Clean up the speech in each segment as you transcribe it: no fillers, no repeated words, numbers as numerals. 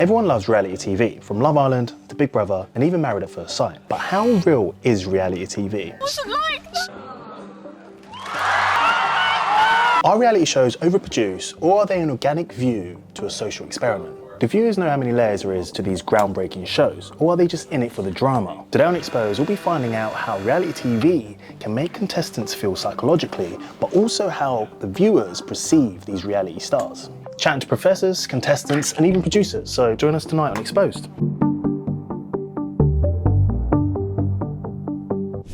Everyone loves reality TV, from Love Island to Big Brother and even Married at First Sight. But how real is reality TV? What's it like? Are reality shows overproduced, or are they an organic view to a social experiment? Do viewers know how many layers there is to these groundbreaking shows, or are they just in it for the drama? Today on Exposed, we'll be finding out how reality TV can make contestants feel psychologically, but also how the viewers perceive these reality stars. Chatting to professors, contestants, and even producers, so join us tonight on Exposed.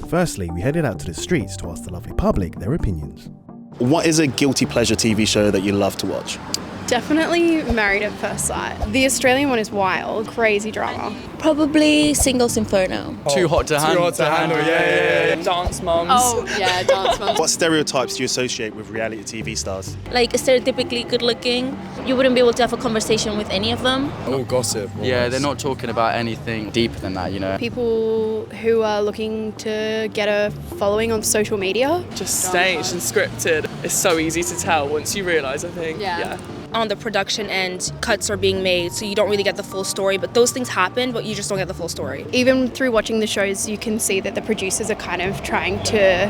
Firstly, we headed out to the streets to ask the lovely public their opinions. What is a guilty pleasure TV show that you love to watch? Definitely Married at First Sight. The Australian one is wild, crazy drama. Probably Singles Inferno. Too hot to handle. Too hot to handle, yeah. Dance Moms. Oh yeah, Dance Moms. What stereotypes do you associate with reality TV stars? Like stereotypically good looking. You wouldn't be able to have a conversation with any of them. All gossip. Almost. Yeah, they're not talking about anything deeper than that, you know. People who are looking to get a following on social media. Just staged and scripted. It's so easy to tell once you realise, I think. Yeah. On the production end, cuts are being made, so you don't really get the full story, but those things happen, but you just don't get the full story. Even through watching the shows, you can see that the producers are kind of trying to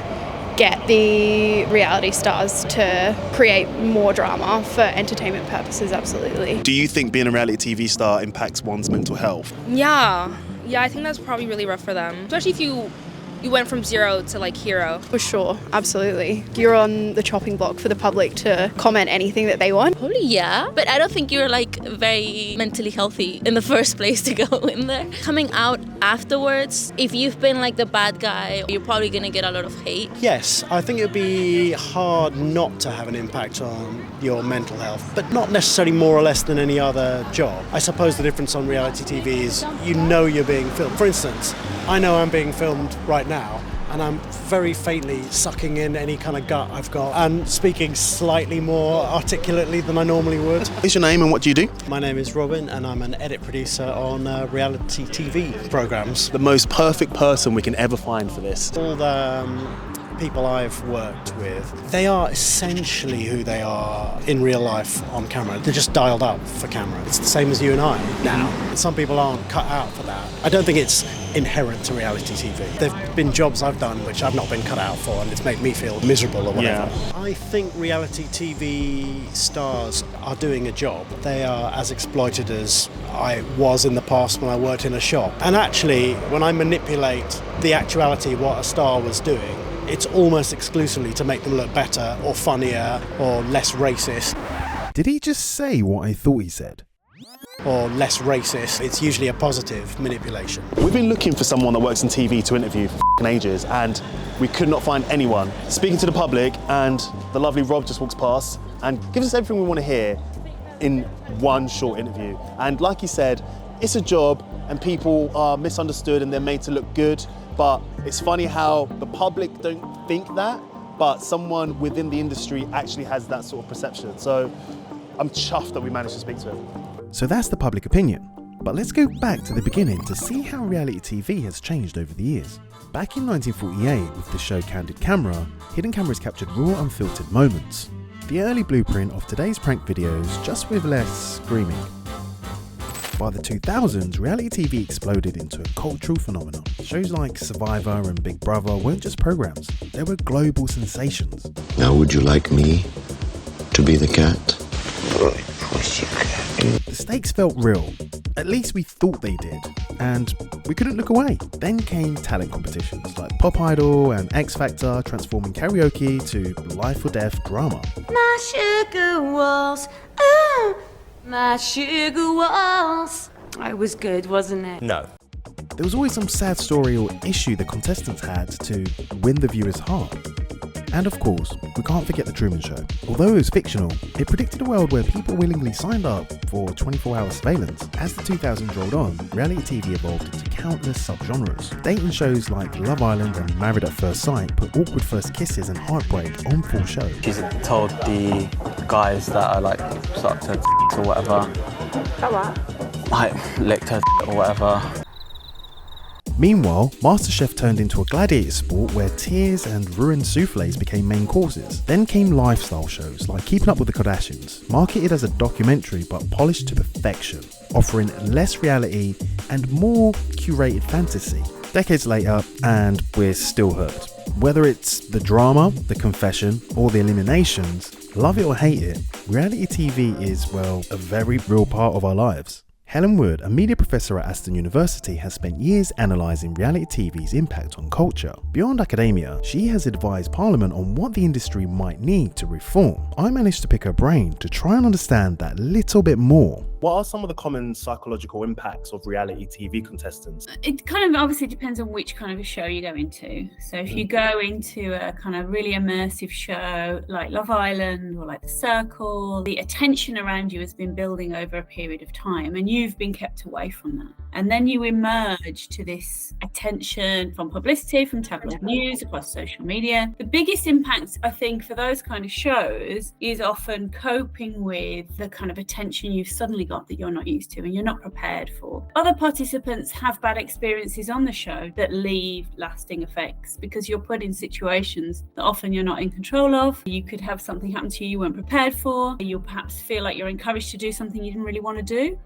get the reality stars to create more drama for entertainment purposes, absolutely. Do you think being a reality TV star impacts one's mental health? Yeah, I think that's probably really rough for them, especially if you went from zero to like hero. For sure, absolutely. You're on the chopping block for the public to comment anything that they want. Probably yeah, but I don't think you're like very mentally healthy in the first place to go in there. Coming out afterwards, if you've been like the bad guy, you're probably gonna get a lot of hate. Yes, I think it'd be hard not to have an impact on your mental health, but not necessarily more or less than any other job. I suppose the difference on reality TV is you know you're being filmed. For instance, I know I'm being filmed right now, and I'm very faintly sucking in any kind of gut I've got and speaking slightly more articulately than I normally would. What's your name and what do you do? My name is Robin and I'm an edit producer on reality TV programmes. The most perfect person we can ever find for this. All the people I've worked with, they are essentially who they are in real life on camera. They're just dialed up for camera. It's the same as you and I now. Some people aren't cut out for that. I don't think it's inherent to reality TV. There have been jobs I've done which I've not been cut out for and it's made me feel miserable or whatever. Yeah. I think reality TV stars are doing a job. They are as exploited as I was in the past when I worked in a shop. And actually, when I manipulate the actuality, what a star was doing, it's almost exclusively to make them look better or funnier or less racist. Did he just say what I thought he said? Or less racist. It's usually a positive manipulation. We've been looking for someone that works in TV to interview for ages, and we could not find anyone. Speaking to the public, and the lovely Rob just walks past and gives us everything we want to hear in one short interview. And like he said, it's a job and people are misunderstood and they're made to look good, but it's funny how the public don't think that, but someone within the industry actually has that sort of perception. So I'm chuffed that we managed to speak to him. So that's the public opinion. But let's go back to the beginning to see how reality TV has changed over the years. Back in 1948, with the show Candid Camera, hidden cameras captured raw, unfiltered moments. The early blueprint of today's prank videos, just with less screaming. By the 2000s, reality TV exploded into a cultural phenomenon. Shows like Survivor and Big Brother weren't just programs, they were global sensations. Now would you like me to be the cat? The stakes felt real, at least we thought they did, and we couldn't look away. Then came talent competitions like Pop Idol and X Factor, transforming karaoke to life or death drama. My sugar walls, my sugar walls. It was good, wasn't it? No. There was always some sad story or issue the contestants had to win the viewer's heart. And of course, we can't forget The Truman Show. Although it was fictional, it predicted a world where people willingly signed up for 24-hour surveillance. As the 2000s rolled on, reality TV evolved into countless subgenres. Dating shows like Love Island and Married at First Sight put awkward first kisses and heartbreak on full show. She's told the guys that I like sucked her or whatever. Oh what? Like licked her or whatever. Meanwhile, MasterChef turned into a gladiator sport where tears and ruined soufflés became main courses. Then came lifestyle shows like Keeping Up with the Kardashians, marketed as a documentary but polished to perfection, offering less reality and more curated fantasy. Decades later, and we're still hooked. Whether it's the drama, the confession, or the eliminations, love it or hate it, reality TV is, well, a very real part of our lives. Helen Wood, a media professor at Aston University, has spent years analysing reality TV's impact on culture. Beyond academia, she has advised Parliament on what the industry might need to reform. I managed to pick her brain to try and understand that little bit more. What are some of the common psychological impacts of reality TV contestants? It kind of obviously depends on which kind of a show you go into. So if you go into a kind of really immersive show like Love Island or like The Circle, the attention around you has been building over a period of time and you've been kept away from that. And then you emerge to this attention from publicity, from tabloid news, across social media. The biggest impact, I think, for those kind of shows is often coping with the kind of attention you've suddenly got that you're not used to and you're not prepared for. Other participants have bad experiences on the show that leave lasting effects because you're put in situations that often you're not in control of. You could have something happen to you you weren't prepared for. You'll perhaps feel like you're encouraged to do something you didn't really want to do.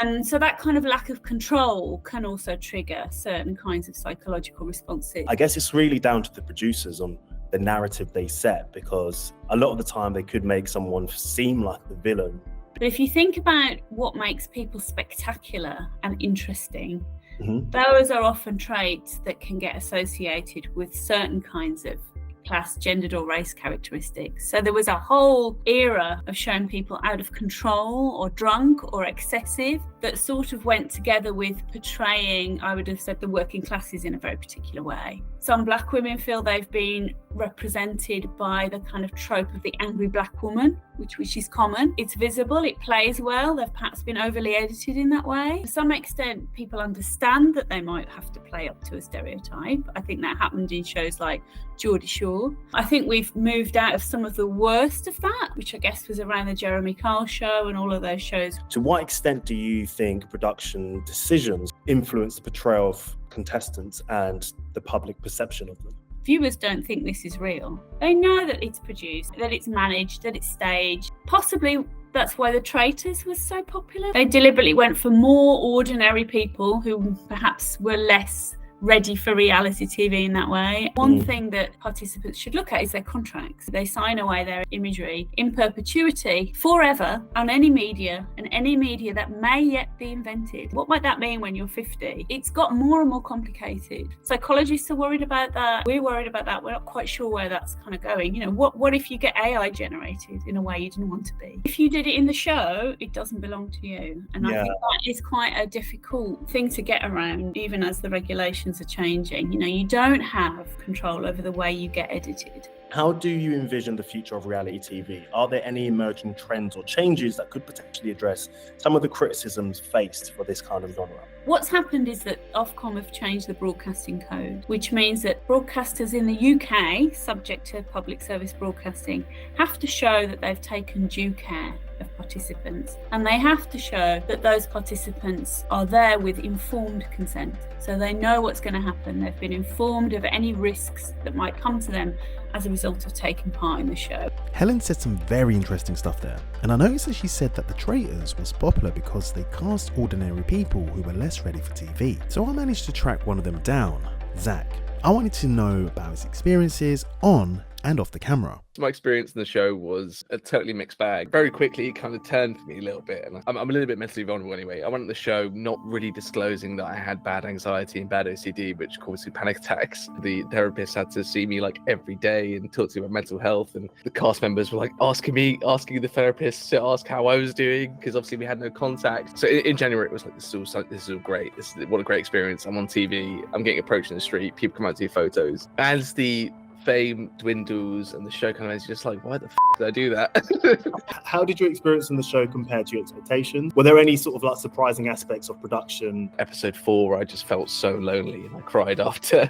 And so that kind of lack of control can also trigger certain kinds of psychological responses. I guess it's really down to the producers on the narrative they set, because a lot of the time they could make someone seem like the villain. But if you think about what makes people spectacular and interesting, those are often traits that can get associated with certain kinds of class, gendered or race characteristics. So there was a whole era of showing people out of control or drunk or excessive that sort of went together with portraying, I would have said, the working classes in a very particular way. Some black women feel they've been represented by the kind of trope of the angry black woman, which is common. It's visible, it plays well, they've perhaps been overly edited in that way. To some extent, people understand that they might have to play up to a stereotype. I think that happened in shows like Geordie Shore. I think we've moved out of some of the worst of that, which I guess was around the Jeremy Kyle show and all of those shows. To what extent do you think production decisions influence the portrayal of contestants and the public perception of them? Viewers don't think this is real. They know that it's produced, that it's managed, that it's staged. Possibly that's why The Traitors was so popular. They deliberately went for more ordinary people who perhaps were less ready for reality TV in that way. One thing that participants should look at is their contracts. They sign away their imagery in perpetuity forever on any media and any media that may yet be invented. What might that mean when you're 50? It's got more and more complicated. Psychologists are worried about that. We're worried about that. We're not quite sure where that's kind of going. You know, what if you get AI generated in a way you didn't want to be? If you did it in the show, it doesn't belong to you. And I think that is quite a difficult thing to get around, even as the regulations are changing. You know, you don't have control over the way you get edited. How do you envision the future of reality TV? Are there any emerging trends or changes that could potentially address some of the criticisms faced for this kind of genre? What's happened is that Ofcom have changed the broadcasting code, which means that broadcasters in the UK, subject to public service broadcasting, have to show that they've taken due care of participants, and they have to show that those participants are there with informed consent, so they know what's going to happen. They've been informed of any risks that might come to them as a result of taking part in the show. Helen said some very interesting stuff there, and I noticed that she said that The Traitors was popular because they cast ordinary people who were less ready for TV. So I managed to track one of them down, Zack. I wanted to know about his experiences on and off the camera. My experience in the show was a totally mixed bag. Very quickly, it kind of turned for me a little bit, and I'm a little bit mentally vulnerable anyway. I went on the show not really disclosing that I had bad anxiety and bad OCD, which caused me panic attacks. The therapist had to see me like every day and talk to me about mental health, and the cast members were like asking the therapist to ask how I was doing, because obviously we had no contact. So in January, it was like, this is all great. What a great experience. I'm on TV. I'm getting approached in the street. People come out to do photos. As the fame dwindles and the show kind of ends, you're just like, why the did I do that? How did your experience on the show compare to your expectations? Were there any sort of like surprising aspects of production? Episode 4, I just felt so lonely and I cried after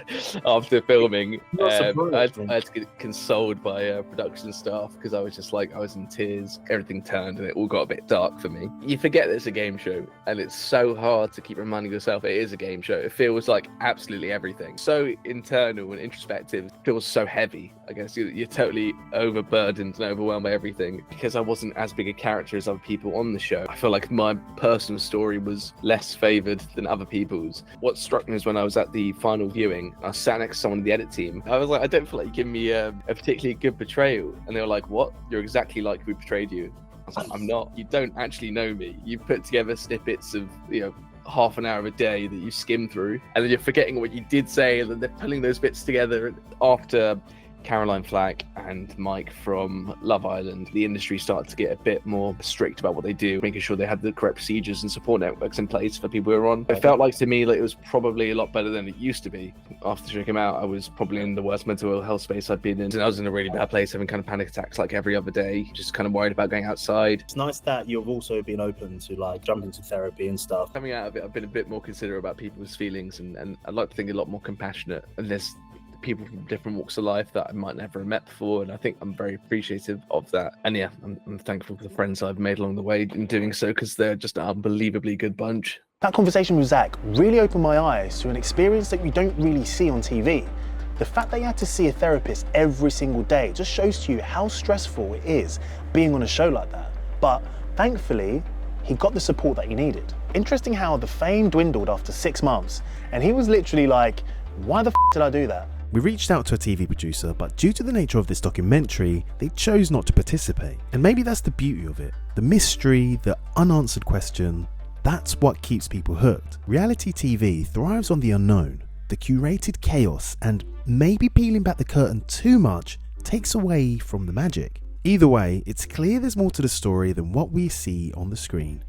filming. I had to get consoled by production staff because I was just like, I was in tears. Everything turned and it all got a bit dark for me. You forget that it's a game show and it's so hard to keep reminding yourself it is a game show. It feels like absolutely everything. So internal and introspective. It feels so heavy. I guess you're totally overburdened and overwhelmed by everything. Because I wasn't as big a character as other people on the show, I feel like my personal story was less favoured than other people's. What struck me is when I was at the final viewing, I sat next to someone in the edit team. I was like, I don't feel like you give me a particularly good portrayal. And they were like, what? You're exactly like we portrayed you. I was like, I'm not. You don't actually know me. You put together snippets of, half an hour of a day that you skim through, and then you're forgetting what you did say, and then they're pulling those bits together. After Caroline Flack and Mike from Love Island, the industry started to get a bit more strict about what they do, making sure they had the correct procedures and support networks in place for people who are on. It felt like to me like it was probably a lot better than it used to be. After the show came out, I was probably in the worst mental health space I'd been in, and I was in a really bad place, having kind of panic attacks like every other day, just kind of worried about going outside. It's nice that you've also been open to like jump into therapy and stuff. Coming out of it, I've been a bit more considerate about people's feelings, and I'd like to think a lot more compassionate. And there's people from different walks of life that I might never have met before, and I think I'm very appreciative of that. And yeah, I'm thankful for the friends I've made along the way in doing so, because they're just an unbelievably good bunch. That conversation with Zack really opened my eyes to an experience that you don't really see on TV. The fact that you had to see a therapist every single day just shows to you how stressful it is being on a show like that. But thankfully, he got the support that he needed. Interesting how the fame dwindled after 6 months, and he was literally like, why the did I do that? We reached out to a TV producer, but due to the nature of this documentary, they chose not to participate. And maybe that's the beauty of it. The mystery, the unanswered question, that's what keeps people hooked. Reality TV thrives on the unknown, the curated chaos, and maybe peeling back the curtain too much takes away from the magic. Either way, it's clear there's more to the story than what we see on the screen.